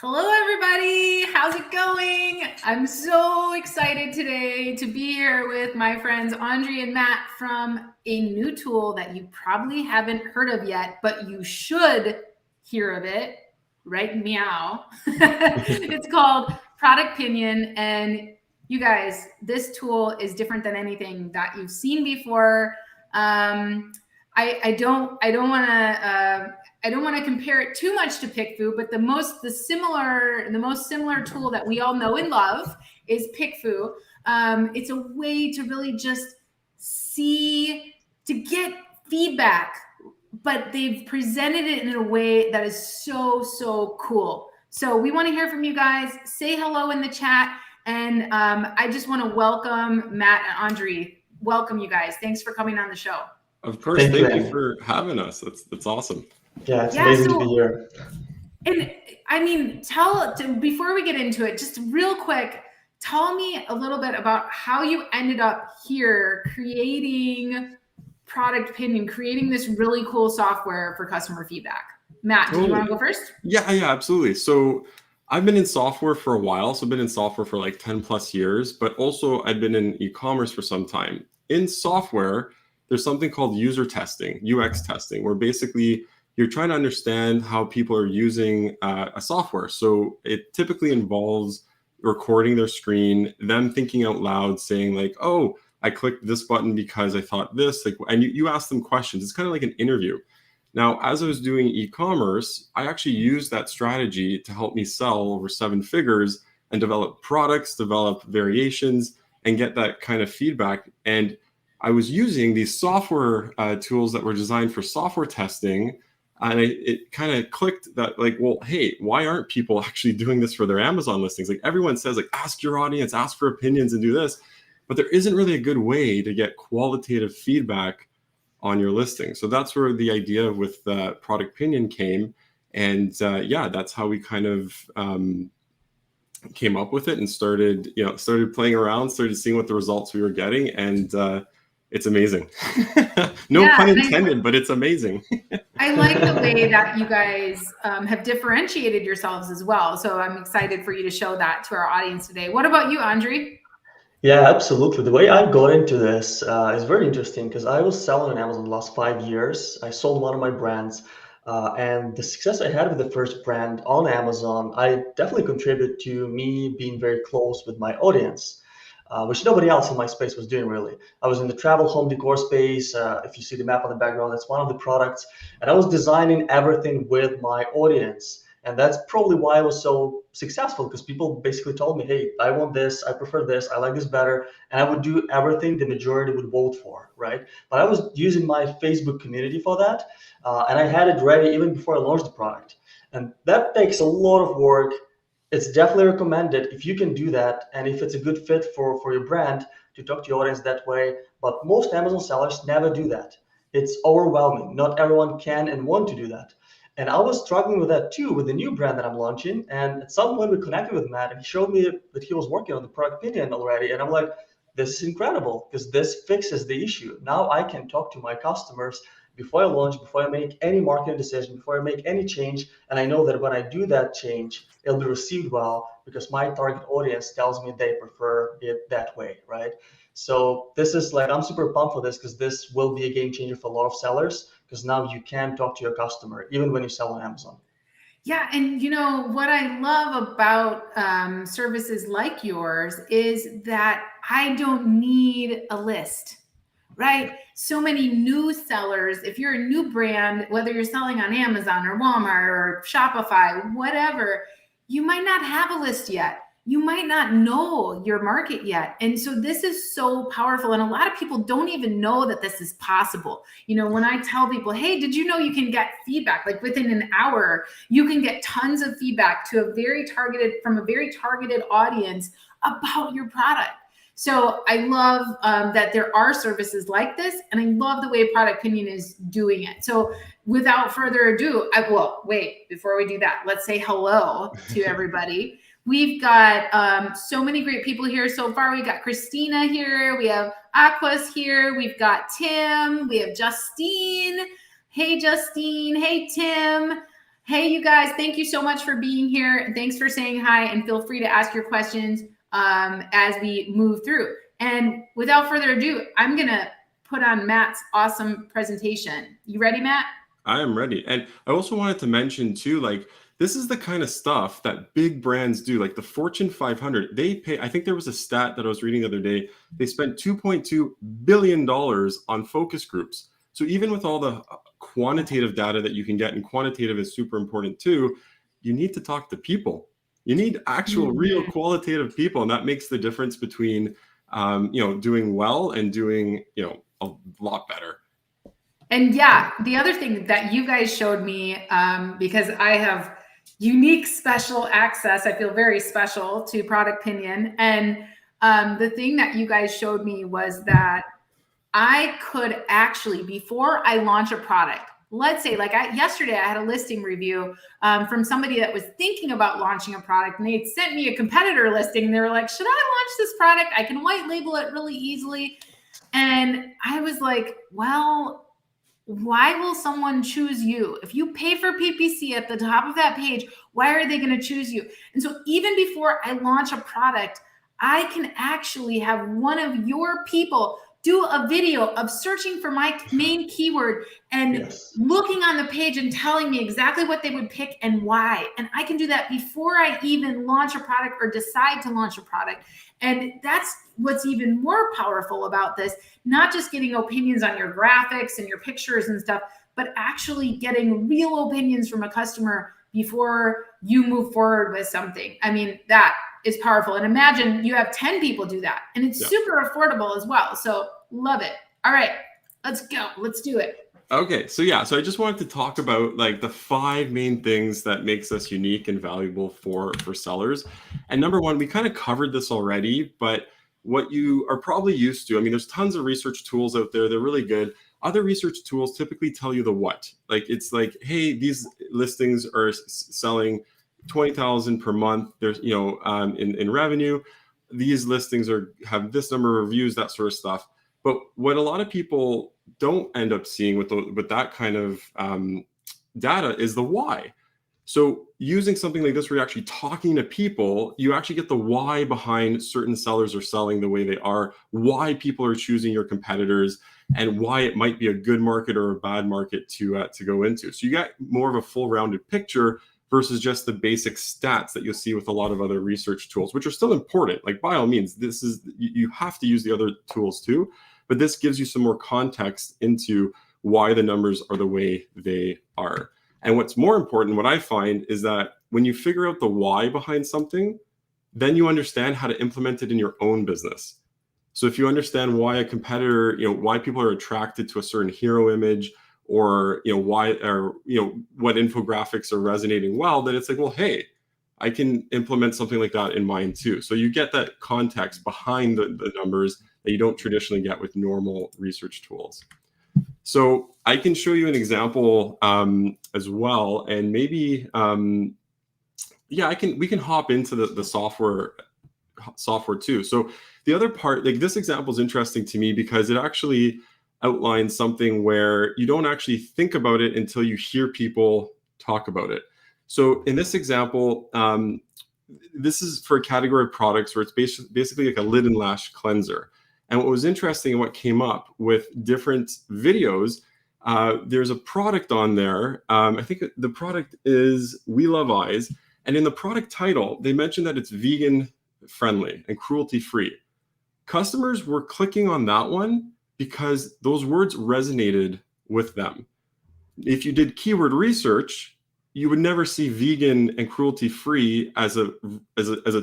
Hello, everybody. How's it going? I'm so excited today to be here with my friends Andri and Matt from a new tool that you probably haven't heard of yet, but you should hear of it, right? Meow. It's called ProductPinion. And you guys, this tool is different than anything that you've seen before. I don't want to compare it too much to PickFu, but the most similar tool that we all know and love is PickFu. It's a way to really just to get feedback, but they've presented it in a way that is so cool. So we want to hear from you guys. Say hello in the chat. And I just want to welcome Matt and Andri. Welcome, you guys. Thanks for coming on the show. Of course, thank you for having us. That's awesome. Yeah, it's amazing to be here. And I mean, before we get into it, just real quick, tell me a little bit about how you ended up here creating ProductPinion, creating this really cool software for customer feedback. Matt, do you want to go first? Yeah, absolutely. So I've been in software for a while. So I've been in software for like 10 plus years, but also I've been in e-commerce for some time. In software, there's something called user testing, UX testing, where basically you're trying to understand how people are using a software. So it typically involves recording their screen, them thinking out loud, saying like, oh, I clicked this button because I thought this, and you ask them questions. It's kind of like an interview. Now, as I was doing e-commerce, I actually used that strategy to help me sell over 7 figures and develop products, develop variations, and get that kind of feedback. And I was using these software tools that were designed for software testing. And it kind of clicked that like, well, hey, why aren't people actually doing this for their Amazon listings? Like everyone says, like, ask your audience, ask for opinions and do this. But there isn't really a good way to get qualitative feedback on your listing. So that's where the idea with ProductPinion came. And that's how we kind of came up with it and started playing around, started seeing what the results we were getting. And it's amazing. No pun intended, but it's amazing. I like the way that you guys have differentiated yourselves as well. So I'm excited for you to show that to our audience today. What about you, Andri? Yeah, absolutely. The way I got into this is very interesting because I was selling on Amazon the last 5 years. I sold one of my brands. And the success I had with the first brand on Amazon, I definitely contribute to me being very close with my audience. Which nobody else in my space was doing really. I was in the travel home decor space. If you see the map on the background, that's one of the products. And I was designing everything with my audience. And that's probably why I was so successful, because people basically told me, hey, I want this, I prefer this, I like this better. And I would do everything the majority would vote for, right? But I was using my Facebook community for that. And I had it ready even before I launched the product. And that takes a lot of work. It's definitely recommended if you can do that and if it's a good fit for your brand to talk to your audience that way. But most Amazon sellers never do that. It's overwhelming. Not everyone can and want to do that. And I was struggling with that too with the new brand that I'm launching. And at some point we connected with Matt and he showed me that he was working on the ProductPinion already. And I'm like, this is incredible because this fixes the issue. Now I can talk to my customers before I launch, before I make any marketing decision, before I make any change. And I know that when I do that change, it'll be received well because my target audience tells me they prefer it that way, right? So this is like, I'm super pumped for this because this will be a game changer for a lot of sellers because now you can talk to your customer even when you sell on Amazon. Yeah, and you know what I love about services like yours is that I don't need a list. Right? So many new sellers, if you're a new brand, whether you're selling on Amazon or Walmart or Shopify, whatever, you might not have a list yet. You might not know your market yet. And so this is so powerful. And a lot of people don't even know that this is possible. You know, when I tell people, hey, did you know you can get feedback? Like within an hour, you can get tons of feedback from a very targeted audience about your product. So I love that there are services like this, and I love the way ProductPinion is doing it. So without further ado, before we do that, let's say hello to everybody. We've got so many great people here so far. We got Christina here. We have Aquas here. We've got Tim. We have Justine. Hey, Justine. Hey, Tim. Hey, you guys, thank you so much for being here. Thanks for saying hi, and feel free to ask your questions as we move through. And without further ado, I'm going to put on Matt's awesome presentation. You ready, Matt? I am ready. And I also wanted to mention too, like, this is the kind of stuff that big brands do, like the Fortune 500. They pay, I think there was a stat that I was reading the other day, they spent $2.2 billion on focus groups. So even with all the quantitative data that you can get, and quantitative is super important too, you need to talk to people. You need actual, real qualitative people. And that makes the difference between, doing well and doing, a lot better. And yeah, the other thing that you guys showed me, because I have unique special access, I feel very special to ProductPinion. And the thing that you guys showed me was that I could actually, before I launch a product, let's say like yesterday I had a listing review from somebody that was thinking about launching a product, and they had sent me a competitor listing. And they were like, should I launch this product? I can white label it really easily. And I was like, well, why will someone choose you? If you pay for PPC at the top of that page, why are they going to choose you? And so even before I launch a product, I can actually have one of your people do a video of searching for my main keyword and looking on the page and telling me exactly what they would pick and why. And I can do that before I even launch a product or decide to launch a product. And that's what's even more powerful about this, not just getting opinions on your graphics and your pictures and stuff, but actually getting real opinions from a customer before you move forward with something. I mean, that is powerful. And imagine you have 10 people do that, and it's super affordable as well. So love it. All right, let's go. Let's do it. Okay, so I just wanted to talk about like the 5 main things that makes us unique and valuable for sellers. And number one, we kind of covered this already, but what you are probably used to, I mean, there's tons of research tools out there. They're really good. Other research tools typically tell you the what. Like, it's like, hey, these listings are selling 20,000 per month. There's, in revenue, these listings have this number of reviews, that sort of stuff. But what a lot of people don't end up seeing with that kind of data is the why. So using something like this, where you're actually talking to people, you actually get the why behind certain sellers are selling the way they are, why people are choosing your competitors, and why it might be a good market or a bad market to go into. So you get more of a full rounded picture versus just the basic stats that you'll see with a lot of other research tools, which are still important. Like, by all means, you have to use the other tools too, but this gives you some more context into why the numbers are the way they are. And what's more important, what I find, is that when you figure out the why behind something, then you understand how to implement it in your own business. So if you understand why a competitor, why people are attracted to a certain hero image, or why, or what infographics are resonating well, then it's like, well, hey, I can implement something like that in mine too. So you get that context behind the numbers that you don't traditionally get with normal research tools. So I can show you an example as well, and maybe we can hop into the software too. So the other part, like, this example is interesting to me because it actually outlines something where you don't actually think about it until you hear people talk about it. So in this example, this is for a category of products where it's basically like a lid and lash cleanser. And what was interesting and what came up with different videos, there's a product on there. I think the product is We Love Eyes. And in the product title, they mentioned that it's vegan friendly and cruelty free. Customers were clicking on that one because those words resonated with them. If you did keyword research, you would never see vegan and cruelty free as a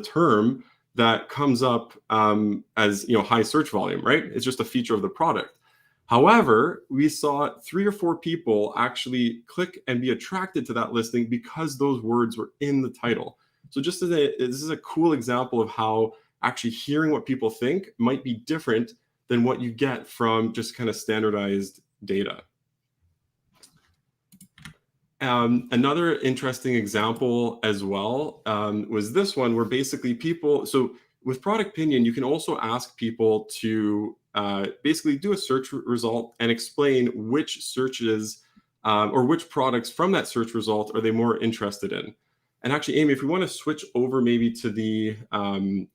term that comes up as high search volume, right? It's just a feature of the product. However, we saw 3 or 4 people actually click and be attracted to that listing because those words were in the title. So this is a cool example of how actually hearing what people think might be different than what you get from just kind of standardized data. Another interesting example as well was this one, where basically people, so with ProductPinion, you can also ask people to basically do a search result and explain which searches or which products from that search result are they more interested in. And actually, Amy, if we want to switch over maybe to the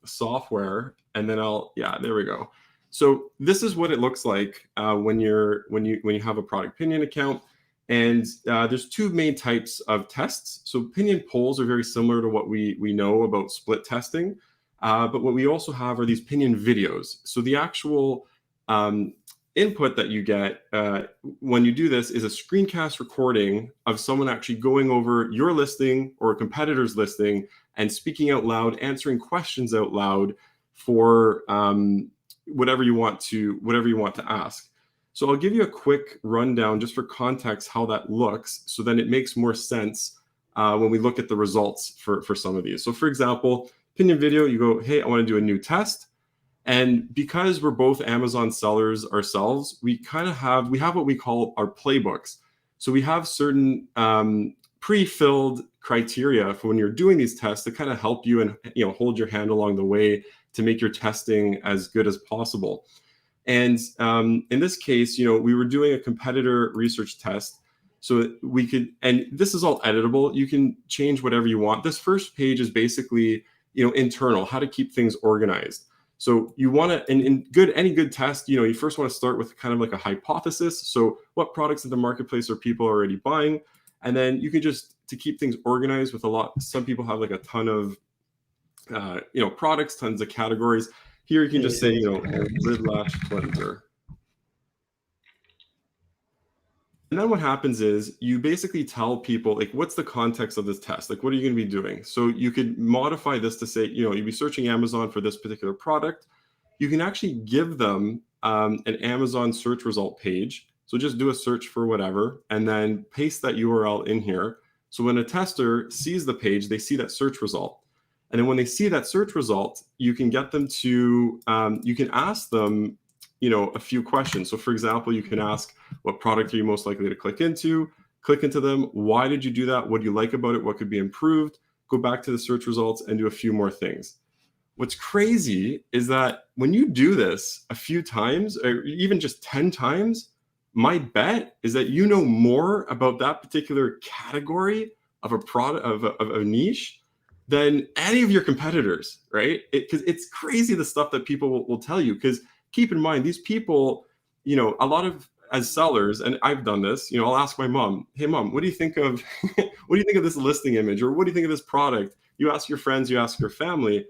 software, and then there we go. So this is what it looks like when you have a ProductPinion account. And there's two main types of tests. So Pinon polls are very similar to what we know about split testing. But what we also have are these Pinon videos. So the actual input that you get when you do this is a screencast recording of someone actually going over your listing or a competitor's listing and speaking out loud, answering questions out loud for whatever you want to ask. So I'll give you a quick rundown just for context how that looks, so then it makes more sense when we look at the results for some of these. So for example, Pinon video, you go, hey, I want to do a new test. And because we're both Amazon sellers ourselves, we have what we call our playbooks. So we have certain pre-filled criteria for when you're doing these tests to kind of help you and hold your hand along the way to make your testing as good as possible. And in this case, we were doing a competitor research test. So we could, and this is all editable. You can change whatever you want. This first page is basically, internal, how to keep things organized. So you want to, in any good test, you first want to start with kind of like a hypothesis. So what products in the marketplace are people already buying? And then you can just, to keep things organized with some people have like a ton of, products, tons of categories. Here you can just say, lid lash cleanser. And then what happens is you basically tell people, like, what's the context of this test? Like, what are you going to be doing? So you could modify this to say, you'd be searching Amazon for this particular product. You can actually give them an Amazon search result page. So just do a search for whatever, and then paste that URL in here. So when a tester sees the page, they see that search result. And then when they see that search result, you can get them to, you can ask them, a few questions. So for example, you can ask, what product are you most likely to click into them? Why did you do that? What do you like about it? What could be improved? Go back to the search results and do a few more things. What's crazy is that when you do this a few times, or even just 10 times, my bet is that you know more about that particular category of a product, of a niche, than any of your competitors, right? Because it's crazy the stuff that people will tell you. Because keep in mind, these people, a lot of, as sellers, and I've done this, I'll ask my mom, hey mom, what do you think of this listing image? Or what do you think of this product? You ask your friends, you ask your family.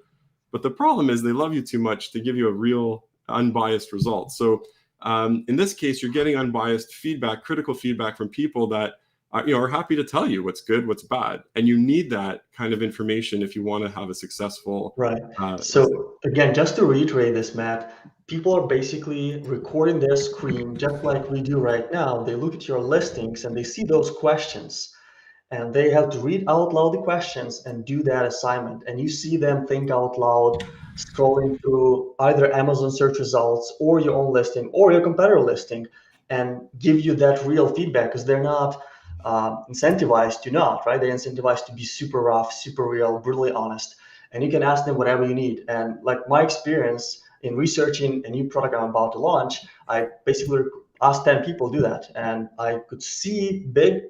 But the problem is they love you too much to give you a real unbiased result. So in this case, you're getting unbiased feedback, critical feedback from people that are happy to tell you what's good, what's bad. And you need that kind of information if you want to have a successful. Right. So again, just to reiterate this, Matt, people are basically recording their screen just like we do right now. They look at your listings and they see those questions, and they have to read out loud the questions and do that assignment. And you see them think out loud, scrolling through either Amazon search results or your own listing or your competitor listing, and give you that real feedback, because they're not incentivized to not, right? They're incentivized to be super rough, super real, brutally honest. And you can ask them whatever you need. And like my experience in researching a new product I'm about to launch, I basically asked 10 people to do that. And I could see big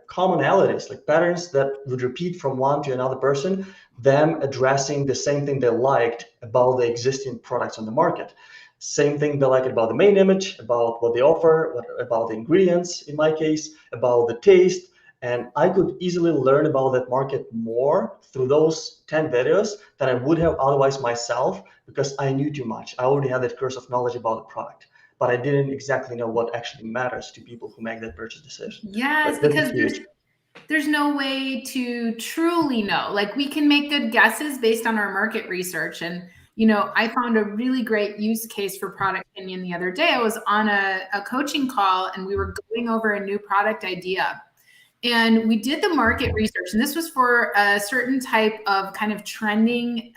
commonalities, like patterns that would repeat from one to another person, them addressing the same thing they liked about the existing products on the market. Same thing they like about the main image, about what they offer, about the ingredients in my case, about the taste. And I could easily learn about that market more through those 10 videos than I would have otherwise myself, because I knew too much. I already had that curse of knowledge about the product, but I didn't exactly know what actually matters to people who make that purchase decision. Yes, because there's no way to truly know. Like, we can make good guesses based on our market research. And I found a really great use case for ProductPinion the other day. I was on a coaching call and we were going over a new product idea. And we did the market research. And this was for a certain type of kind of trending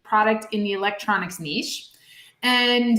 product in the electronics niche. And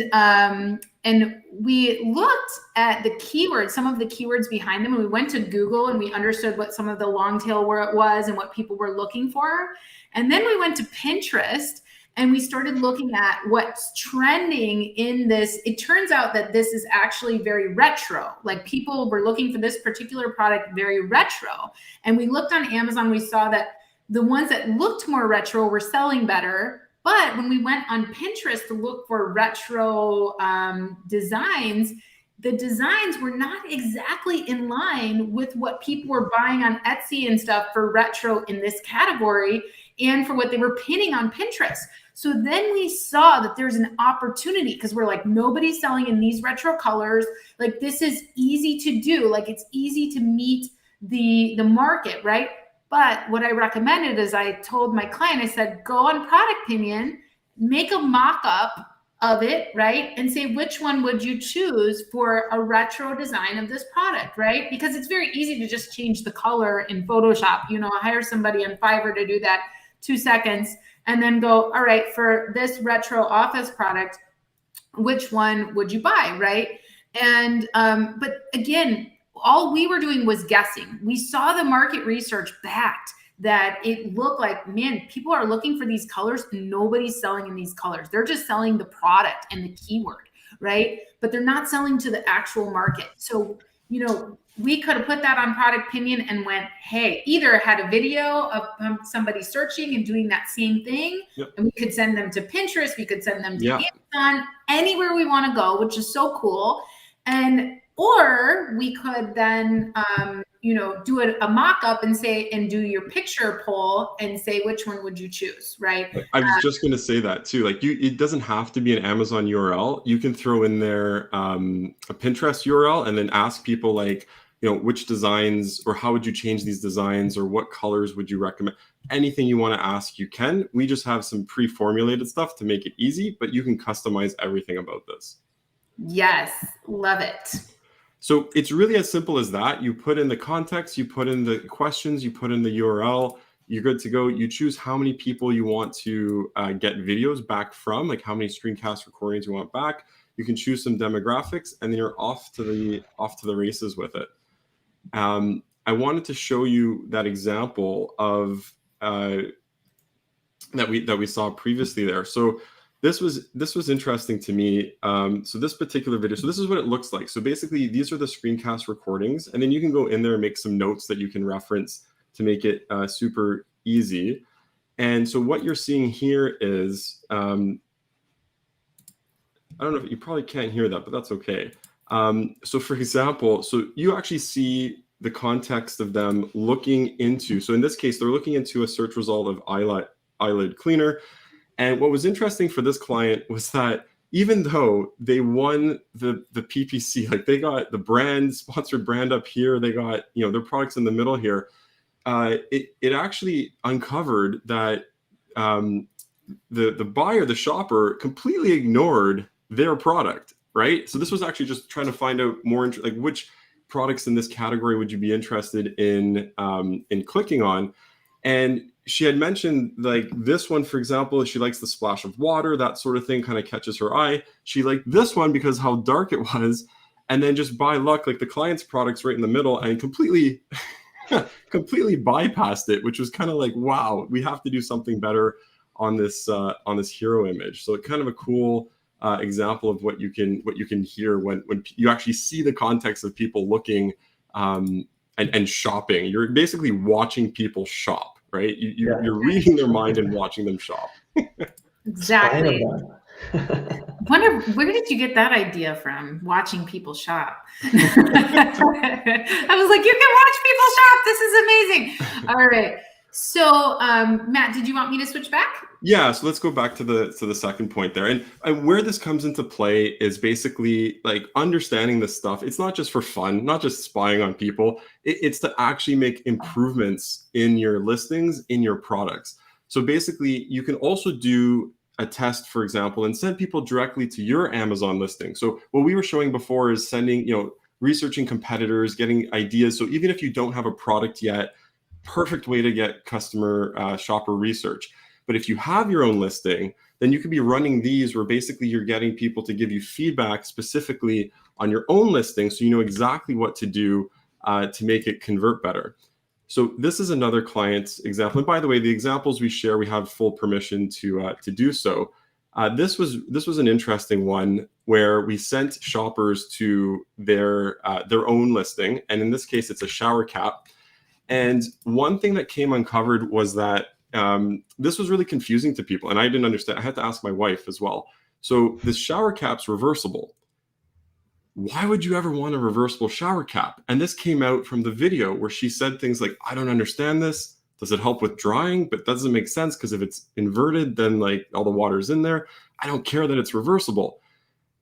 we looked at the keywords, some of the keywords behind them, and we went to Google and we understood what some of the long tail was and what people were looking for. And then we went to Pinterest And we started looking at what's trending in this. It turns out that this is actually very retro. Like people were looking for this particular product very retro. And we looked on Amazon, we saw that the ones that looked more retro were selling better. But when we went on Pinterest to look for retro designs, the designs were not exactly in line with what people were buying on Etsy and stuff for retro in this category and for what they were pinning on Pinterest. So then we saw that there's an opportunity because we're like, nobody's selling in these retro colors. Like this is easy to do. Like it's easy to meet the market, right? But what I recommended is I told my client, I said, go on ProductPinion, make a mock-up of it, right? And say, which one would you choose for a retro design of this product, right? Because it's very easy to just change the color in Photoshop, you know, hire somebody on Fiverr to do that 2 seconds and then go, all right, for this retro office product, which one would you buy, right? And, but again, all we were doing was guessing. We saw the market research backed that it looked like, man, people are looking for these colors and nobody's selling in these colors. They're just selling the product and the keyword, right? But they're not selling to the actual market. So, you know, we could have put that on ProductPinion and went, hey, either had a video of somebody searching and doing that same thing, and we could send them to Pinterest, we could send them to Amazon, anywhere we want to go, which is so cool. And or we could then, you know, do a mock-up and say, and do your picture poll and say, which one would you choose, right? I was just going to say that too. Like it doesn't have to be an Amazon URL. You can throw in there a Pinterest URL and then ask people like, you know, which designs or how would you change these designs or what colors would you recommend? Anything you want to ask, you can. We just have some pre-formulated stuff to make it easy, but you can customize everything about this. Yes, love it. So it's really as simple as that. You put in the context, you put in the questions, you put in the URL, you're good to go. You choose how many people you want to get videos back from, like how many screencast recordings you want back. You can choose some demographics, and then you're off to the races with it. I wanted to show you that example of that we saw previously there. So this was interesting to me. So this particular video, so this is what it looks like. So basically these are the screencast recordings, and then you can go in there and make some notes that you can reference to make it super easy. And so what you're seeing here is, I don't know if you probably can't hear that, but that's okay. So for example, so you actually see the context of them looking into, so in this case, they're looking into a search result of eyelid cleaner. And what was interesting for this client was that even though they won the PPC, like they got the brand, sponsored brand up here, they got, you know, their products in the middle here, it actually uncovered that the buyer, the shopper, completely ignored their product, right? So this was actually just trying to find out more, like which products in this category would you be interested in clicking on. And she had mentioned like this one, for example, she likes the splash of water, that sort of thing kind of catches her eye. She liked this one because how dark it was. And then just by luck, like the client's product's right in the middle and completely bypassed it, which was kind of like, wow, we have to do something better on this hero image. So kind of a cool example of what you can hear when you actually see the context of people looking and shopping. You're basically watching people shop. Right? You're reading their mind and watching them shop. Exactly. Wonder, where did you get that idea from? Watching people shop. I was like, you can watch people shop. This is amazing. All right. So, Matt, did you want me to switch back? Yeah. So let's go back to the second point there. And where this comes into play is basically like understanding this stuff. It's not just for fun, not just spying on people. It's to actually make improvements in your listings, in your products. So basically, you can also do a test, for example, and send people directly to your Amazon listing. So what we were showing before is sending, researching competitors, getting ideas. So even if you don't have a product yet, perfect way to get customer shopper research. But if you have your own listing, then you could be running these where basically you're getting people to give you feedback specifically on your own listing, so you know exactly what to do to make it convert better. So this is another client's example. And by the way, the examples we share, we have full permission to do so. This was an interesting one where we sent shoppers to their own listing, and in this case, it's a shower cap. And one thing that came uncovered was that this was really confusing to people, and I didn't understand. I had to ask my wife as well. So this shower cap's reversible. Why would you ever want a reversible shower cap? And this came out from the video where she said things like, I don't understand this. Does it help with drying? But doesn't make sense because if it's inverted, then like all the water's in there. I don't care that it's reversible.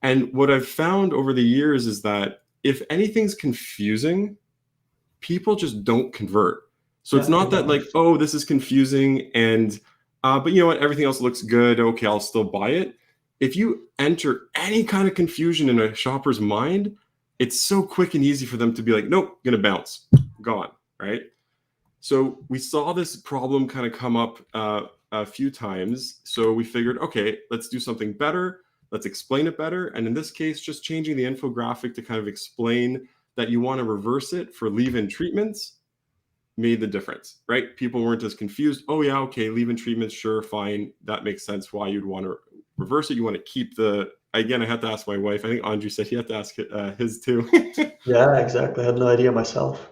And what I've found over the years is that if anything's confusing, people just don't convert. So it's not that like, oh, this is confusing and, but you know what, everything else looks good. Okay, I'll still buy it. If you enter any kind of confusion in a shopper's mind, it's so quick and easy for them to be like, nope, gonna bounce, gone, right? So we saw this problem kind of come up a few times. So we figured, okay, let's do something better. Let's explain it better. And in this case, just changing the infographic to kind of explain that you want to reverse it for leave-in treatments made the difference, right? People weren't as confused. Oh yeah, okay, leave-in treatments, sure, fine. That makes sense why you'd want to reverse it. You want to keep the, again, I had to ask my wife. I think Andri said he had to ask his too. Yeah, exactly. I had no idea myself.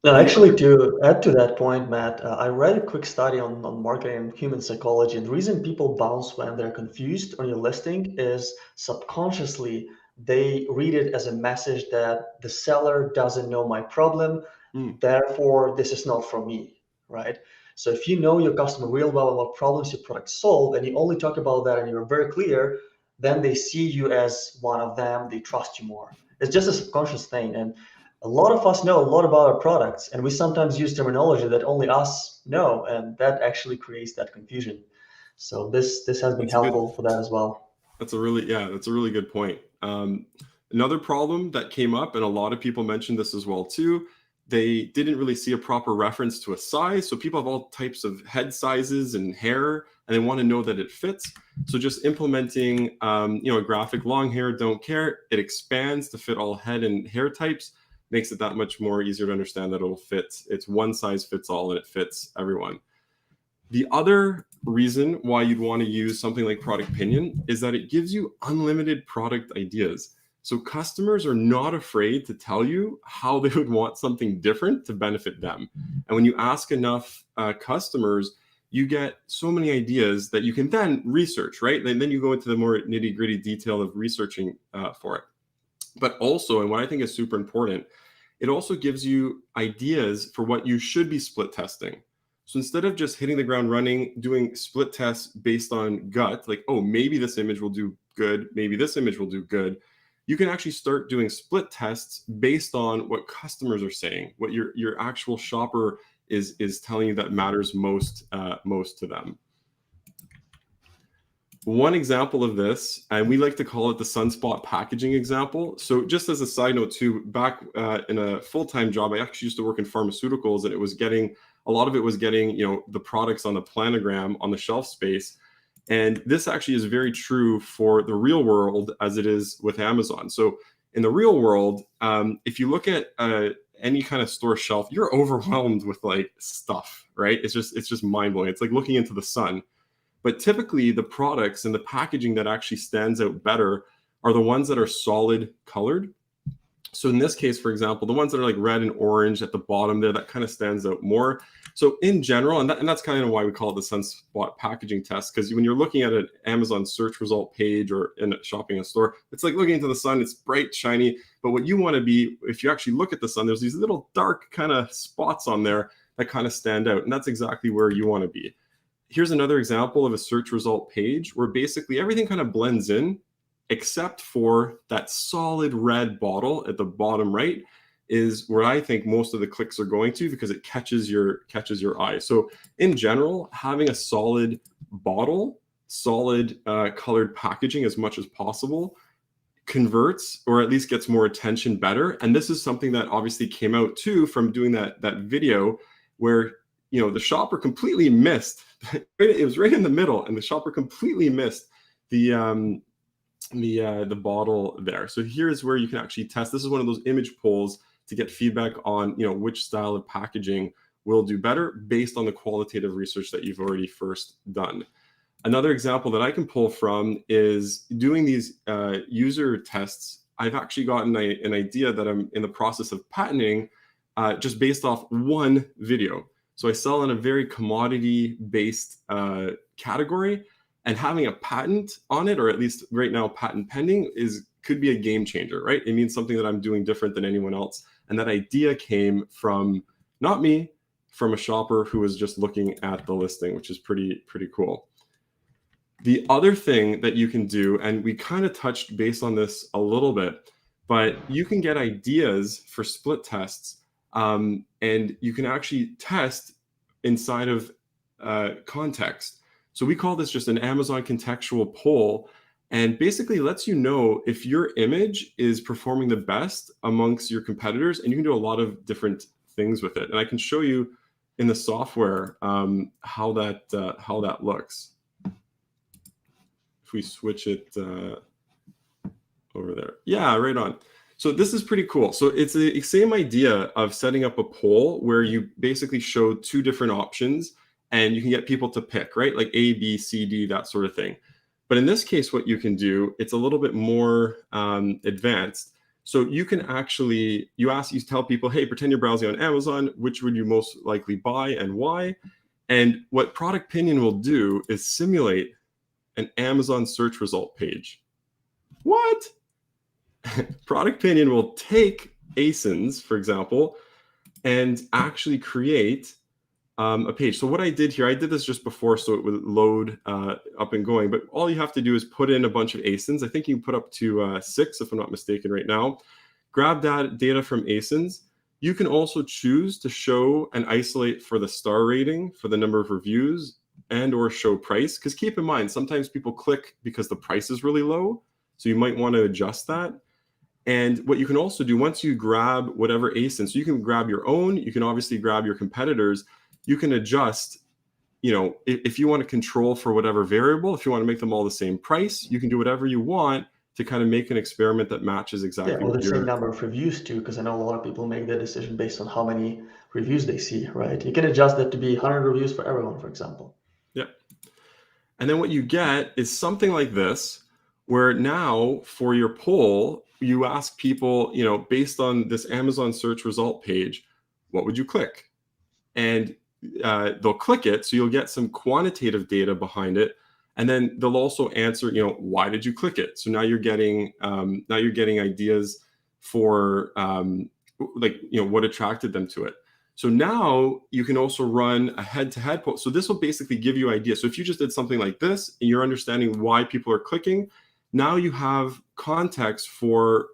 No, actually, to add to that point, Matt, I read a quick study on marketing and human psychology. And the reason people bounce when they're confused on your listing is subconsciously they read it as a message that the seller doesn't know my problem, therefore this is not for me, right? So if you know your customer real well and what problems your product solve, and you only talk about that and you're very clear, then they see you as one of them, they trust you more. It's just a subconscious thing. And a lot of us know a lot about our products, and we sometimes use terminology that only us know, and that actually creates that confusion. So this has been helpful for that as well. That's a really good point. Another problem that came up, and a lot of people mentioned this as well too, they didn't really see a proper reference to a size. So people have all types of head sizes and hair, and they want to know that it fits. So just implementing, a graphic, long hair, don't care. It expands to fit all head and hair types, makes it that much more easier to understand that it'll fit. It's one size fits all and it fits everyone. The other reason why you'd want to use something like ProductPinion is that it gives you unlimited product ideas. So customers are not afraid to tell you how they would want something different to benefit them. And when you ask enough customers, you get so many ideas that you can then research, right? And then you go into the more nitty-gritty detail of researching for it. But also, and what I think is super important, it also gives you ideas for what you should be split testing. So instead of just hitting the ground running, doing split tests based on gut, like, oh, maybe this image will do good, maybe this image will do good, you can actually start doing split tests based on what customers are saying, what your actual shopper is telling you that matters most to them. One example of this, and we like to call it the Sunspot Packaging Example. So just as a side note too, back in a full-time job, I actually used to work in pharmaceuticals, and a lot of it was getting the products on the planogram on the shelf space. And this actually is very true for the real world as it is with Amazon. So in the real world, if you look at any kind of store shelf, you're overwhelmed with like stuff, right? It's just mind-blowing. It's like looking into the sun. But typically the products and the packaging that actually stands out better are the ones that are solid colored. So in this case, for example, the ones that are like red and orange at the bottom there, that kind of stands out more. So in general, and that's kind of why we call it the Sunspot packaging test, because when you're looking at an Amazon search result page or in shopping in a store, it's like looking into the sun, it's bright, shiny. But what you want to be, if you actually look at the sun, there's these little dark kind of spots on there that kind of stand out. And that's exactly where you want to be. Here's another example of a search result page where basically everything kind of blends in, except for that solid red bottle at the bottom right is where I think most of the clicks are going to, because it catches your eye. So in general, having a solid bottle, solid colored packaging as much as possible converts, or at least gets more attention better. And this is something that obviously came out too from doing that video where the shopper completely missed. It was right in the middle, and the shopper completely missed the bottle there. So here's where you can actually test. This is one of those image polls to get feedback on, which style of packaging will do better based on the qualitative research that you've already first done. Another example that I can pull from is doing these user tests. I've actually gotten an idea that I'm in the process of patenting just based off one video. So I sell in a very commodity-based category, and having a patent on it, or at least right now patent pending, could be a game changer, right? It means something that I'm doing different than anyone else. And that idea came from, not me, from a shopper who was just looking at the listing, which is pretty cool. The other thing that you can do, and we kind of touched base on this a little bit, but you can get ideas for split tests, and you can actually test inside of context. So we call this just an Amazon contextual poll, and basically lets you know if your image is performing the best amongst your competitors, and you can do a lot of different things with it. And I can show you in the software how that looks. If we switch it over there. Yeah, right on. So this is pretty cool. So it's the same idea of setting up a poll where you basically show two different options and you can get people to pick, right? Like A, B, C, D, that sort of thing. But in this case, what you can do, it's a little bit more advanced. So you can actually, you tell people, hey, pretend you're browsing on Amazon, which would you most likely buy and why? And what ProductPinion will do is simulate an Amazon search result page. What? ProductPinion will take ASINs, for example, and actually create a page. So what I did here, I did this just before so it would load up and going, but all you have to do is put in a bunch of ASINs. I think you can put up to 6, if I'm not mistaken right now. Grab that data from ASINs. You can also choose to show and isolate for the star rating, for the number of reviews, and or show price. Because keep in mind, sometimes people click because the price is really low. So you might want to adjust that. And what you can also do, once you grab whatever ASIN, so you can grab your own, you can obviously grab your competitors, you can adjust, if you want to control for whatever variable, if you want to make them all the same price, you can do whatever you want to kind of make an experiment that matches exactly or the same number of reviews too, because I know a lot of people make their decision based on how many reviews they see, right? You can adjust that to be 100 reviews for everyone, for example. Yeah. And then what you get is something like this, where now for your poll, you ask people, based on this Amazon search result page, what would you click? And they'll click it, so you'll get some quantitative data behind it, and then they'll also answer, why did you click it? So now you're getting ideas for what attracted them to it. So now you can also run a head-to-head poll. So this will basically give you ideas. So if you just did something like this and you're understanding why people are clicking, now you have context for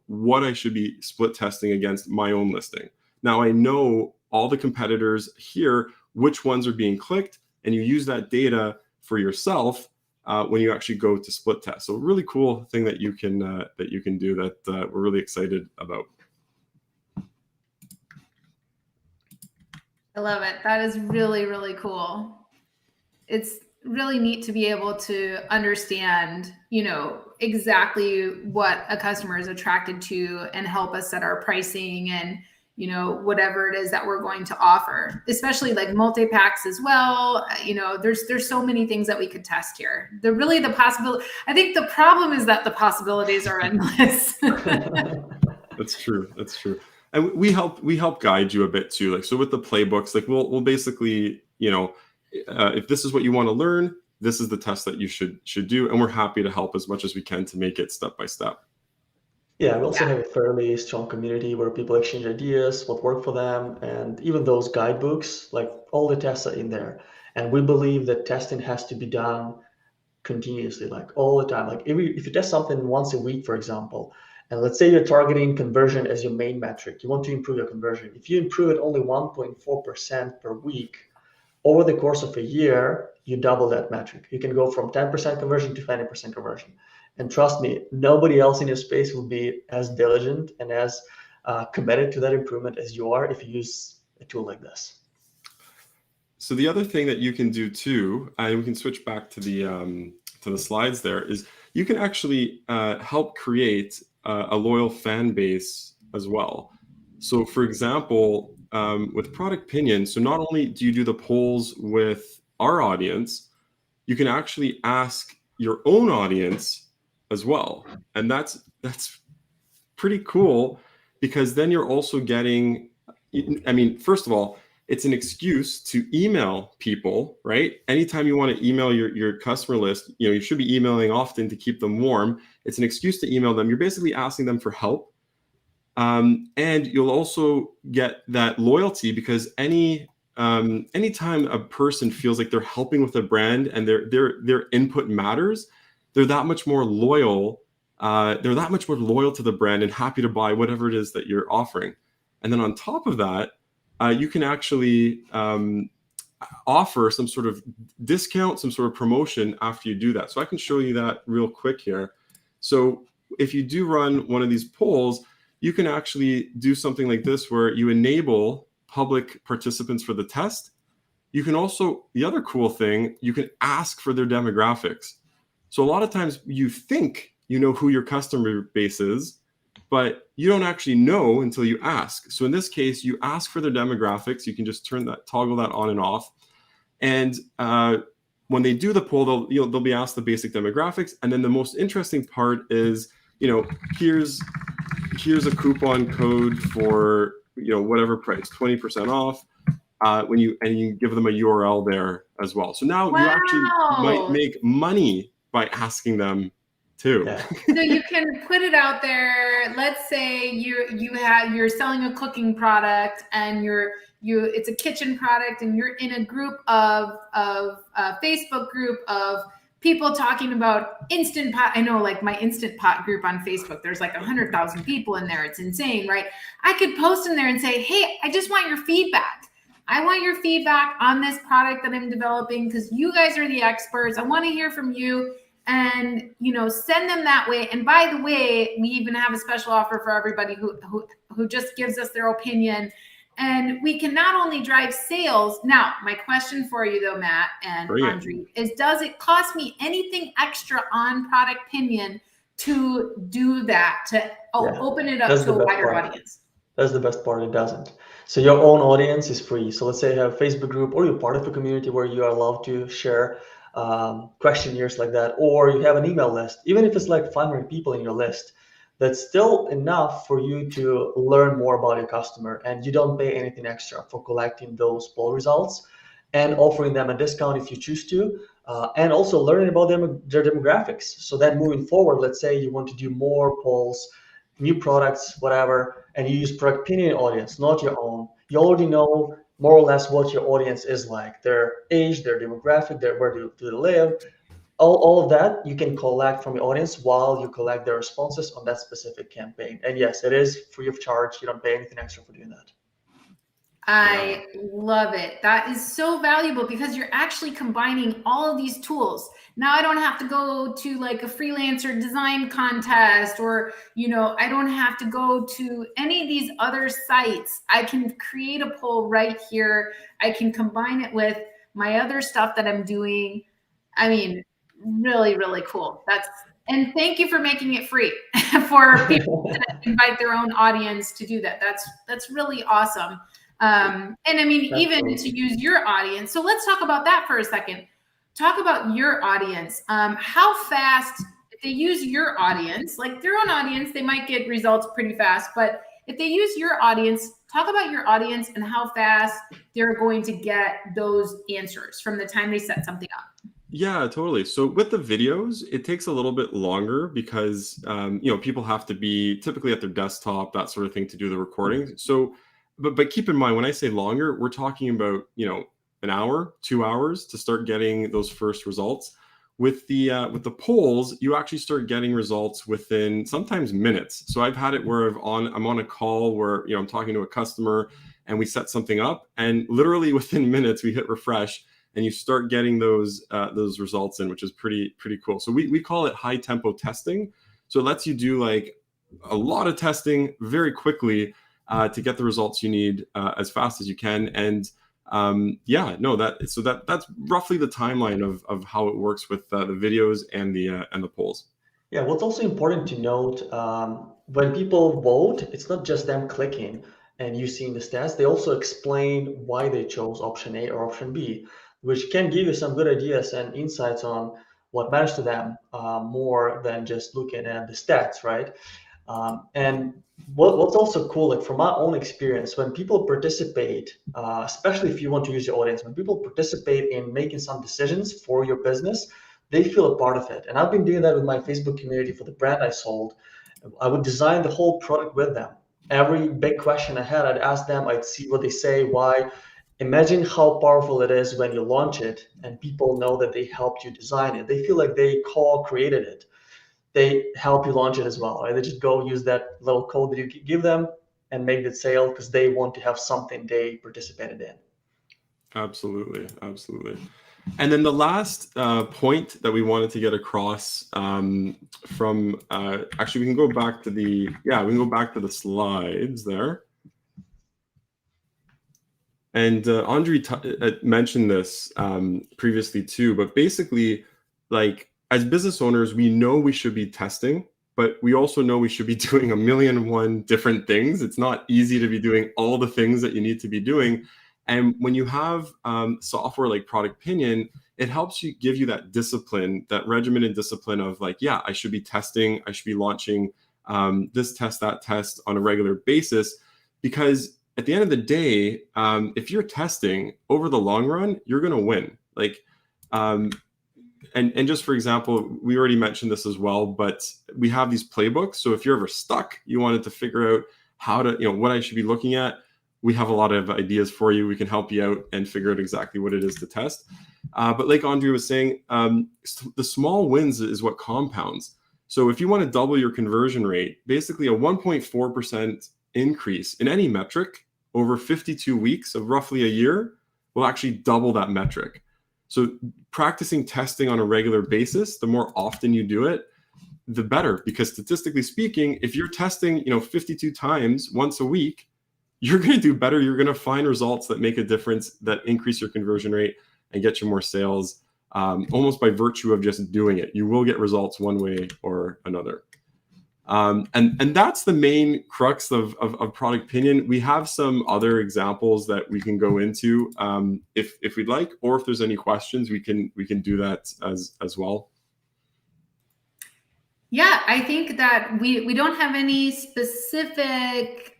what I should be split testing against my own listing. Now I know all the competitors here, which ones are being clicked, and you use that data for yourself when you actually go to split test. So a really cool thing that you can do that we're really excited about. I love it. That is really, really cool. It's really neat to be able to understand, exactly what a customer is attracted to and help us set our pricing and, whatever it is that we're going to offer, especially like multi-packs as well. There's so many things that we could test here. The possibility, I think the problem is that the possibilities are endless. That's true. And we help guide you a bit too. Like, so with the playbooks, like we'll basically, if this is what you want to learn, this is the test that you should do. And we're happy to help as much as we can to make it step by step. Yeah, we also have a fairly strong community where people exchange ideas, what worked for them, and even those guidebooks, like all the tests are in there. And we believe that testing has to be done continuously, like all the time. Like if you test something once a week, for example, and let's say you're targeting conversion as your main metric, you want to improve your conversion. If you improve it only 1.4% per week, over the course of a year, you double that metric. You can go from 10% conversion to 20% conversion. And trust me, nobody else in your space will be as diligent and as committed to that improvement as you are if you use a tool like this. So the other thing that you can do too, and we can switch back to the slides there, is you can actually help create a loyal fan base as well. So for example, with ProductPinion, so not only do you do the polls with our audience, you can actually ask your own audience as well. And that's pretty cool, because then you're also getting, I mean, first of all, it's an excuse to email people, right? Anytime you want to email your customer list, you should be emailing often to keep them warm. It's an excuse to email them. You're basically asking them for help. And you'll also get that loyalty, because anytime a person feels like they're helping with a brand and their input matters, they're that much more loyal. They're that much more loyal to the brand and happy to buy whatever it is that you're offering. And then on top of that, you can actually offer some sort of discount, some sort of promotion after you do that. So I can show you that real quick here. So if you do run one of these polls, you can actually do something like this, where you enable public participants for the test. You can also, the other cool thing, you can ask for their demographics. So a lot of times you think you know who your customer base is, but you don't actually know until you ask. So in this case, you ask for their demographics. You can just toggle that on and off. And when they do the poll, they'll be asked the basic demographics. And then the most interesting part is, here's a coupon code for whatever price, 20% off. When you give them a URL there as well. So now you actually might make money by asking them too. Yeah. So you can put it out there. Let's say you're selling a cooking product, and it's a kitchen product, and you're in a group of a Facebook group of people talking about Instant Pot. I know, like my Instant Pot group on Facebook, there's like 100,000 people in there. It's insane, right? I could post in there and say, hey, I just want your feedback. I want your feedback on this product that I'm developing, because you guys are the experts. I want to hear from you, and send them that way. And by the way, we even have a special offer for everybody who just gives us their opinion. And we can not only drive sales. Now, my question for you though, Matt and Andri, is does it cost me anything extra on ProductPinion to do that, to open it up to a wider audience? That's the best part, it doesn't. So your own audience is free. So let's say you have a Facebook group, or you're part of a community where you are allowed to share questionnaires like that, or you have an email list. Even if it's like 500 people in your list, that's still enough for you to learn more about your customer, and you don't pay anything extra for collecting those poll results and offering them a discount if you choose to, and also learning about their demographics. So then moving forward, let's say you want to do more polls, new products, whatever, and you use ProductPinion audience, not your own. You already know more or less what your audience is like, their age, their demographic, where do they live. All of that you can collect from your audience while you collect their responses on that specific campaign. And yes, it is free of charge. You don't pay anything extra for doing that. I love it. That is so valuable, because you're actually combining all of these tools. Now I don't have to go to like a freelancer design contest, or, I don't have to go to any of these other sites. I can create a poll right here. I can combine it with my other stuff that I'm doing. I mean, really, really cool. And thank you for making it free for people to invite their own audience to do that. That's really awesome. And I mean, even to use your audience. So let's talk about that for a second. Talk about your audience. How fast, if they use your audience, like their own audience, they might get results pretty fast. But if they use your audience, talk about your audience and how fast they're going to get those answers from the time they set something up. Yeah, totally. So with the videos, it takes a little bit longer, because people have to be typically at their desktop, that sort of thing, to do the recording. So, but keep in mind, when I say longer, we're talking about an hour, 2 hours to start getting those first results. With the polls, you actually start getting results within sometimes minutes. So I've had it where I'm on a call where I'm talking to a customer, and we set something up, and literally within minutes we hit refresh, and you start getting those results in, which is pretty cool. So we call it high tempo testing. So it lets you do like a lot of testing very quickly to get the results you need as fast as you can. And that's roughly the timeline of how it works with the videos and the polls. Yeah, what's also important to note, when people vote, it's not just them clicking. and you've seen the stats, they also explain why they chose option A or option B, which can give you some good ideas and insights on what matters to them, more than just looking at the stats, right? And what's also cool, like from my own experience, when people participate, especially if you want to use your audience, when people participate in making some decisions for your business, they feel a part of it. And I've been doing that with my Facebook community for the brand I sold. I would design the whole product with them. Every big question I had, I'd ask them, I'd see what they say, why. Imagine how powerful it is when you launch it and people know that they helped you design it. They feel like they co-created it. They help you launch it as well, right? They just go use that little code that you give them and make the sale because they want to have something they participated in. Absolutely, absolutely. And then the last point that we wanted to get across from actually, we can go back to the slides there. And Andri mentioned this previously too, but basically, like as business owners, we know we should be testing, but we also know we should be doing 1,000,001 different things. It's not easy to be doing all the things that you need to be doing. And when you have software like ProductPinion, it helps you give you that discipline, that regimented discipline of like, yeah, I should be testing, I should be launching this test, that test on a regular basis, because at the end of the day, if you're testing over the long run, you're going to win. Like, and just for example, we already mentioned this as well, but we have these playbooks. So if you're ever stuck, you wanted to figure out how to, what I should be looking at, we have a lot of ideas for you. We can help you out and figure out exactly what it is to test. But like Andri was saying, the small wins is what compounds. So if you want to double your conversion rate, basically a 1.4% increase in any metric over 52 weeks of roughly a year will actually double that metric. So practicing testing on a regular basis, the more often you do it, the better, because statistically speaking, if you're testing, 52 times once a week, you're going to do better. You're going to find results that make a difference, that increase your conversion rate and get you more sales, almost by virtue of just doing it. You will get results one way or another. And that's the main crux of ProductPinion. We have some other examples that we can go into if we'd like, or if there's any questions, we can do that as well. Yeah, I think that we don't have any specific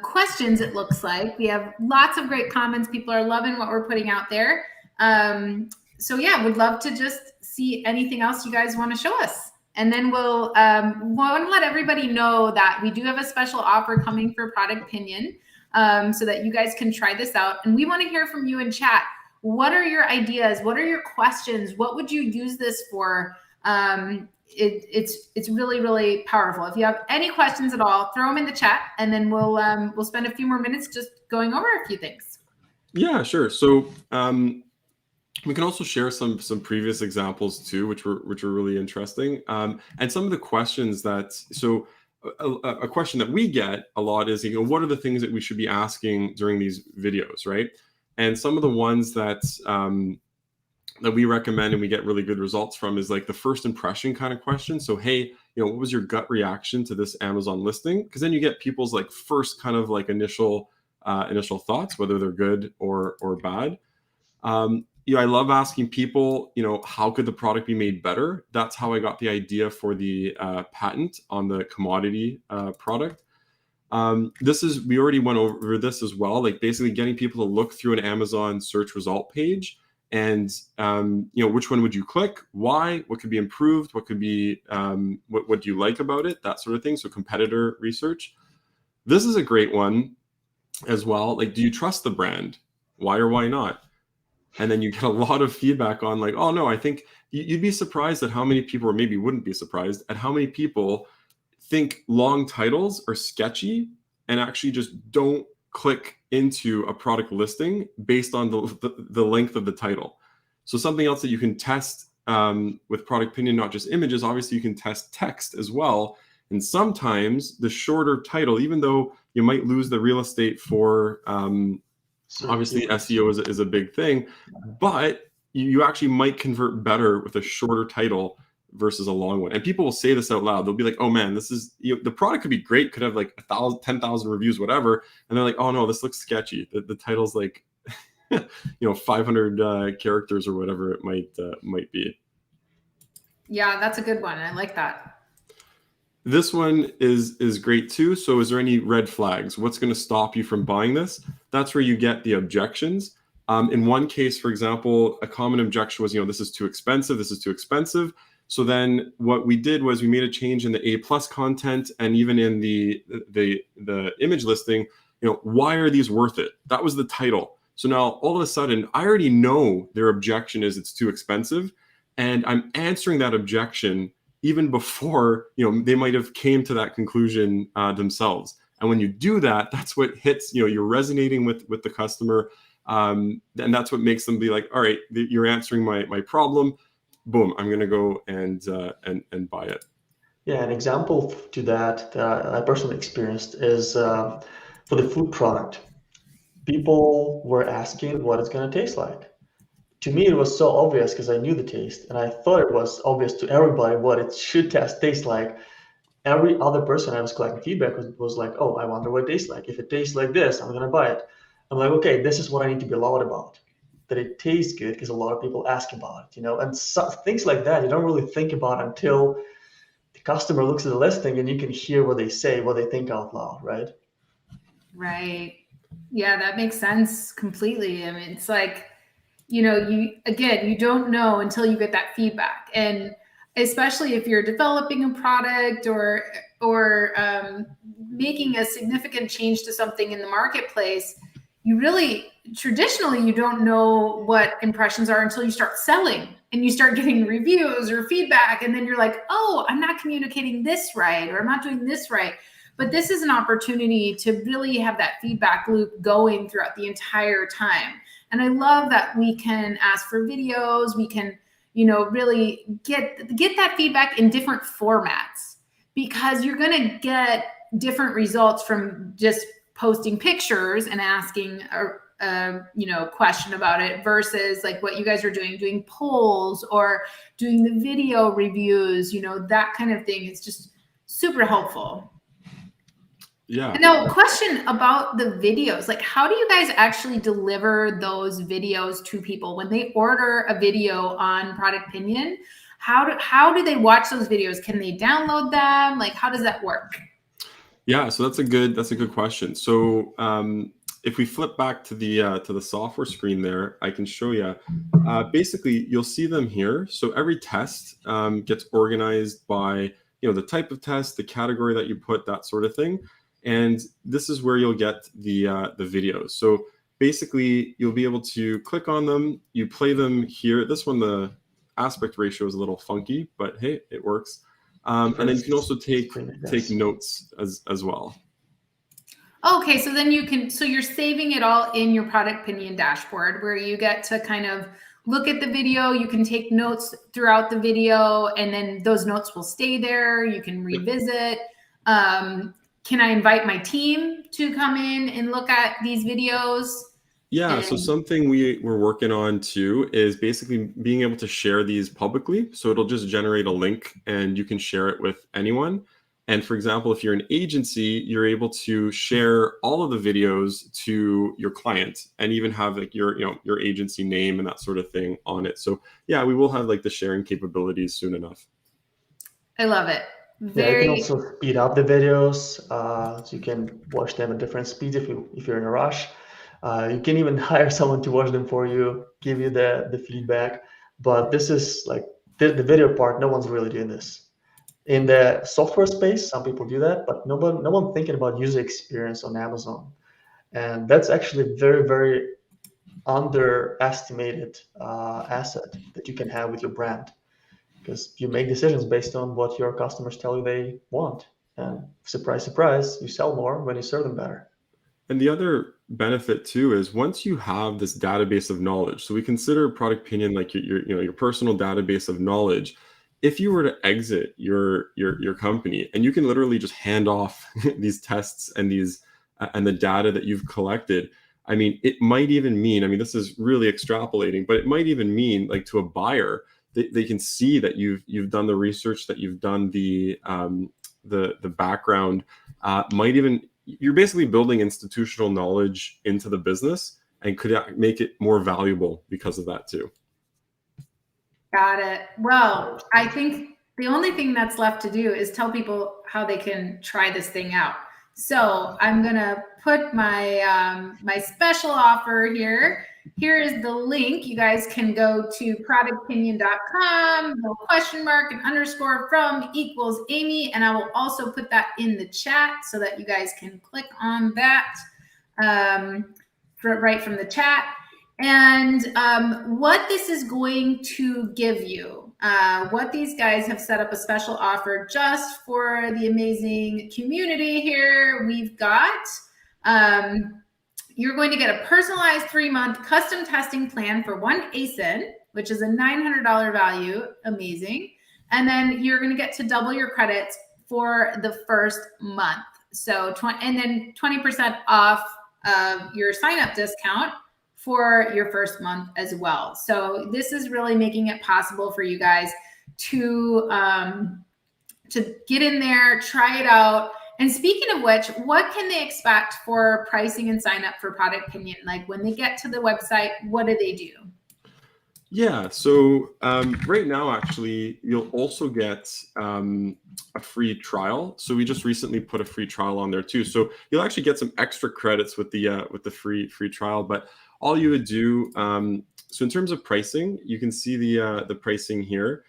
questions, it looks like. We have lots of great comments. People are loving what we're putting out there. So yeah, would love to just see anything else you guys want to show us. And then we'll let everybody know that we do have a special offer coming for ProductPinion, so that you guys can try this out. And we want to hear from you in chat. What are your ideas? What are your questions? What would you use this for? It's really, really powerful. If you have any questions at all, throw them in the chat, and then we'll spend a few more minutes just going over a few things. Yeah, sure. So we can also share some previous examples too, which were really interesting. And some of the questions that, so a question that we get a lot is, what are the things that we should be asking during these videos, right? And some of the ones that we recommend and we get really good results from is like the first impression kind of question. So, hey, what was your gut reaction to this Amazon listing? Because then you get people's like first kind of like initial thoughts, whether they're good or bad. I love asking people, how could the product be made better? That's how I got the idea for the patent on the commodity product. We already went over this as well, like basically getting people to look through an Amazon search result page and, which one would you click? Why? What could be improved? What could be, what do you like about it? That sort of thing. So competitor research. This is a great one as well. Like, do you trust the brand? Why or why not? And then you get a lot of feedback on like, oh no, I think you'd be surprised at how many people, or maybe wouldn't be surprised at how many people think long titles are sketchy and actually just don't click into a product listing based on the length of the title. So something else that you can test with ProductPinion, not just images, obviously you can test text as well. And sometimes the shorter title, even though you might lose the real estate for, obviously SEO is a big thing, but you actually might convert better with a shorter title versus a long one. And people will say this out loud. They'll be like, oh man, this is, the product could be great, could have like 1,000, 10,000 reviews, whatever. And they're like, oh no, this looks sketchy. The title's like, 500 characters or whatever it might be. Yeah, that's a good one. I like that. This one is great too. So is there any red flags? What's going to stop you from buying this? That's where you get the objections. In one case, for example, a common objection was, this is too expensive. This is too expensive. So then what we did was we made a change in the A+ content and even in the image listing, why are these worth it? That was the title. So now all of a sudden, I already know their objection is it's too expensive. And I'm answering that objection even before, they might have came to that conclusion themselves. And when you do that, that's what hits, you're resonating with the customer. And that's what makes them be like, all right, you're answering my problem. Boom, I'm going to go and buy it. Yeah, an example to that I personally experienced is for the food product. People were asking what it's going to taste like. To me, it was so obvious because I knew the taste, and I thought it was obvious to everybody what it should taste like. Every other person I was collecting feedback was like, oh, I wonder what it tastes like. If it tastes like this, I'm going to buy it. I'm like, okay, this is what I need to be loud about, that it tastes good, because a lot of people ask about it, and things like that you don't really think about until the customer looks at the listing and you can hear what they say, what they think out loud, right? Right. Yeah, that makes sense completely. I mean, it's like, you don't know until you get that feedback. And especially if you're developing a product or making a significant change to something in the marketplace, traditionally, you don't know what impressions are until you start selling and you start getting reviews or feedback. And then you're like, oh, I'm not communicating this right, or I'm not doing this right. But this is an opportunity to really have that feedback loop going throughout the entire time. And I love that we can ask for videos. We can, really get that feedback in different formats, because you're going to get different results from just posting pictures and asking a question about it versus like what you guys are doing polls or doing the video reviews, that kind of thing. It's just super helpful. Yeah. And now, question about the videos. Like, how do you guys actually deliver those videos to people when they order a video on ProductPinion? How do they watch those videos? Can they download them? Like, how does that work? Yeah, so that's a good question. So if we flip back to the software screen there, I can show you. Basically, you'll see them here. So every test gets organized by the type of test, the category that you put, that sort of thing. And this is where you'll get the videos. So basically, you'll be able to click on them. You play them here. This one, the aspect ratio is a little funky, but hey, it works. And then you can also take notes as well. Okay, so then you're saving it all in your ProductPinion dashboard, where you get to kind of look at the video. You can take notes throughout the video, and then those notes will stay there. You can revisit. Can I invite my team to come in and look at these videos? Yeah, so something we're working on too is basically being able to share these publicly. So it'll just generate a link and you can share it with anyone. And for example, if you're an agency, you're able to share all of the videos to your client and even have like your agency name and that sort of thing on it. So yeah, we will have like the sharing capabilities soon enough. I love it. Yeah, you can also speed up the videos, so you can watch them at different speeds if you're in a rush. You can even hire someone to watch them for you, give you the feedback. But this is like the video part. No one's really doing this. In the software space, some people do that, but no one thinking about user experience on Amazon, and that's actually very, very underestimated asset that you can have with your brand. Because you make decisions based on what your customers tell you they want. And surprise, surprise, you sell more when you serve them better. And the other benefit too is once you have this database of knowledge, so we consider ProductPinion like your personal database of knowledge. If you were to exit your company and you can literally just hand off these tests and the data that you've collected, I mean, it might even mean, this is really extrapolating, but it might even mean like to a buyer they can see that you've done the research, that you've done the background. You're basically building institutional knowledge into the business, and could make it more valuable because of that too. Got it. Well, I think the only thing that's left to do is tell people how they can try this thing out. So I'm gonna put my my special offer here. Here is the link. You guys can go to ProductPinion.com, no question mark and underscore from equals Amy, and I will also put that in the chat so that you guys can click on that right from the chat. And what this is going to give you, what these guys have set up a special offer just for the amazing community here. We've got, you're going to get a personalized 3-month custom testing plan for 1 ASIN, which is a $900 value, amazing. And then you're going to get to double your credits for the first month. So, and then 20% off your sign-up discount for your first month as well. So this is really making it possible for you guys to get in there, try it out. And speaking of which, what can they expect for pricing and sign up for ProductPinion? Like when they get to the website, what do they do? Yeah, so right now, actually, you'll also get a free trial. So we just recently put a free trial on there too. So you'll actually get some extra credits with the free trial. But all you would do, so in terms of pricing, you can see the pricing here.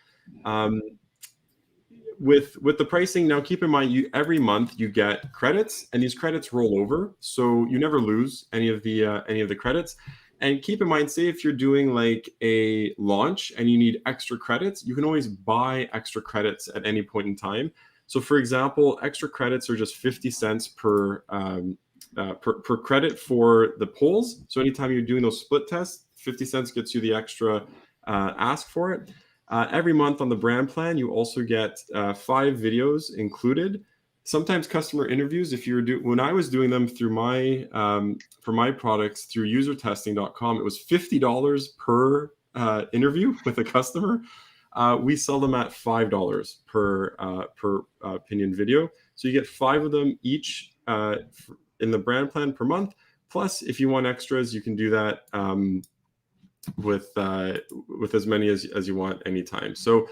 With the pricing now, keep in mind every month you get credits, and these credits roll over, so you never lose any of the credits. And keep in mind, say if you're doing like a launch and you need extra credits, you can always buy extra credits at any point in time. So for example, extra credits are just 50 cents per credit for the polls. So anytime you're doing those split tests, 50 cents gets you the extra ask for it. Every month on the brand plan, you also get 5 videos included. Sometimes customer interviews, when I was doing them through my for my products through usertesting.com, it was $50 per interview with a customer. We sell them at $5 per Pinion video. So you get 5 of them each in the brand plan per month. Plus, if you want extras, you can do that with as many as you want anytime. So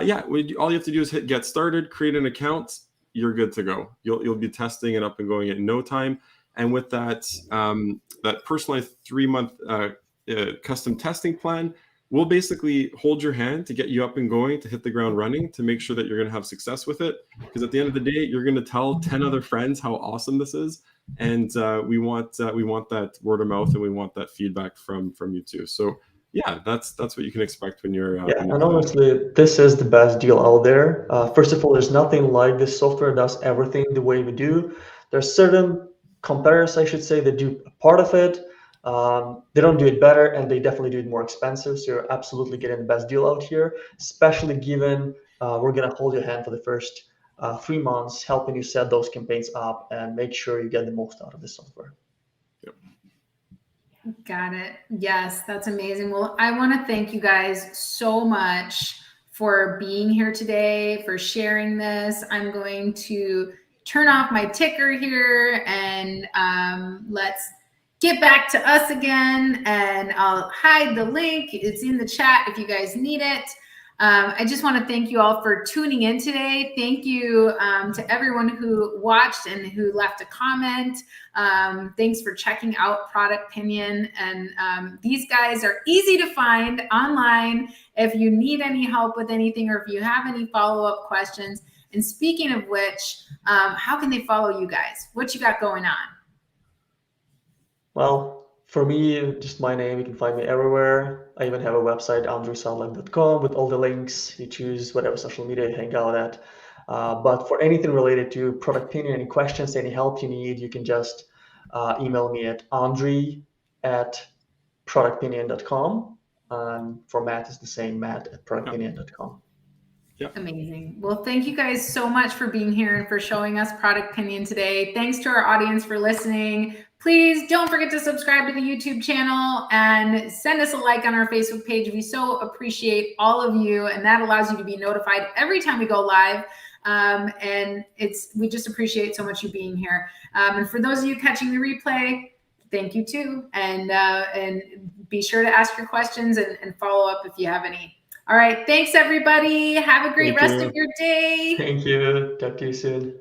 yeah, all you have to do is hit get started, create an account. You're good to go. You'll be testing it up and going in no time. And with that that personalized 3-month custom testing plan, we'll basically hold your hand to get you up and going, to hit the ground running, to make sure that you're going to have success with it. Because at the end of the day, you're going to tell 10 other friends how awesome this is, and we want that word of mouth, and we want that feedback from you too. So yeah, that's what you can expect when you're and honestly, this is the best deal out there. First of all, there's nothing like this software does everything the way we do. There's certain competitors, I should say, that do a part of it. They don't do it better, and they definitely do it more expensive. So you're absolutely getting the best deal out here, especially given we're going to hold your hand for the first 3 months, helping you set those campaigns up and make sure you get the most out of the software. Got it. Yes, that's amazing. Well, I want to thank you guys so much for being here today, for sharing this. I'm going to turn off my ticker here, and let's get back to us again. And I'll hide the link. It's in the chat if you guys need it. I just want to thank you all for tuning in today. Thank you to everyone who watched and who left a comment. Thanks for checking out ProductPinion. And these guys are easy to find online if you need any help with anything, or if you have any follow-up questions. And speaking of which, how can they follow you guys? What you got going on? Well, for me, just my name. You can find me everywhere. I even have a website, andrisoundlife.com, with all the links. You choose whatever social media you hang out at. But for anything related to ProductPinion, any questions, any help you need, you can just email me at andri@productpinion.com. For Matt, it's the same, Matt@productpinion.com. Yeah. Amazing. Well, thank you guys so much for being here and for showing us ProductPinion today. Thanks to our audience for listening. Please don't forget to subscribe to the YouTube channel and send us a like on our Facebook page. We so appreciate all of you, and that allows you to be notified every time we go live. And we just appreciate so much you being here. And for those of you catching the replay, thank you too. And be sure to ask your questions and follow up if you have any. All right. Thanks, everybody. Have a great rest of your day. Thank you. Talk to you soon.